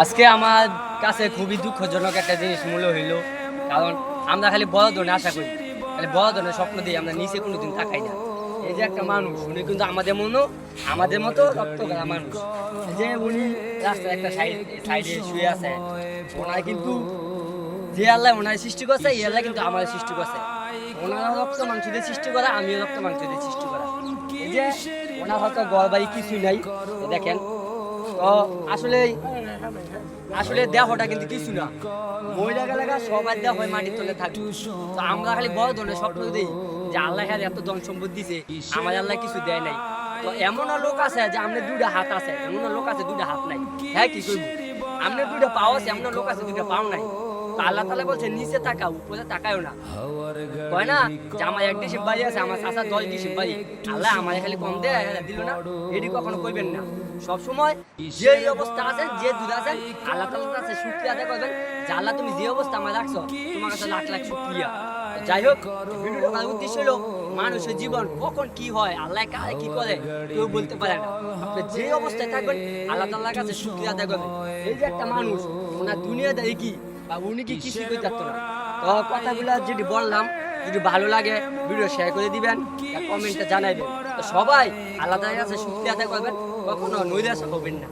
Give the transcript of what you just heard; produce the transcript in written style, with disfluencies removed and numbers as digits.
আজকে আমার কাছে খুবই দুঃখজনক একটা জিনিস মনে হইলো, কারণ আমরা খালি বড় ধরনের আশা করি, খালি বড় ধরনের স্বপ্ন দিই, আমরা নিচে কোনোদিন তাকাই না। এই যে একটা মানুষ, উনি কিন্তু আমাদের মতো রক্ত করা মানুষ। এই যে উনি রাস্তার একটা সাইডে শুয়ে আছে, ওনার কিন্তু যে আল্লাহ ওনার সৃষ্টি করছে, এই আল্লাহ কিন্তু আমাদের সৃষ্টি করছে। ওনারা রক্ত মাংস দিয়ে সৃষ্টি করা, আমিও রক্ত মাংস দিয়ে সৃষ্টি করা। এই যে ওনার হয়তো ঘর বাড়ি কিছুই নাই, দেখেন। তো আসলে দেহটা কিন্তু কিছু না, মহিলা গেলাগা সবাই দেহ হয় মাটির তলে থাকে। তো আমরা খালি বড় ধরনের স্বপ্ন দিই যে আল্লাহ এত ধন সম্পদ দিছে, আমার আল্লাহ কিছু দেয় নাই। তো এমনও লোক আছে যে আমাদের দুইটা হাত আছে, এমনও লোক আছে দুইটা হাত নাই। হ্যাঁ, কি করবো, আমাদের দুইটা পাও আছে, এমন লোক আছে দুইটা পাও নাই। তো আল্লাহ তাআলা বলছে নিচে তাকাও, উপরে তাকায়ও না। কয় না যে আমার 1 ডিসিম বাড়ি আছে, আমার চাচা 10 ডিসিম বাড়ি, আল্লাহ আমার খালি কম দেয় দিল না, এটি কখনো কইবেন না। সবসময় যে অবস্থা আছে, যে দুধ আছেন, আল্লাহ তাআলার কাছে শুকরিয়া আদায় করবেন যে আল্লাহ তুমি যে অবস্থা আমার রাখছো, তোমার কাছে লাখ লাখ শুকরিয়া। যাই হোক, ভিডিওটা করার উদ্দেশ্য হলো মানুষের জীবন কখন কি হয়, আল্লাহ কারে কি করে কেউ বলতে পারে না। আপনি যে অবস্থায় থাকবেন আল্লাহ তাআলার কাছে শুকরিয়া আদায় করবেন। এই যে একটা মানুষ, ওনার দুনিয়াদারি কি বা উনি কি কিছুই করতে পারতো না। তো কথাগুলো যেটি বললাম, যদি ভালো লাগে ভিডিও শেয়ার করে দিবেন, কমেন্টে জানাইবেন। তো সবাই আল্লাহ তাআলার কাছে শুকরিয়া আদায় করবেন, কখনো নৈরাশ্য হবেন না।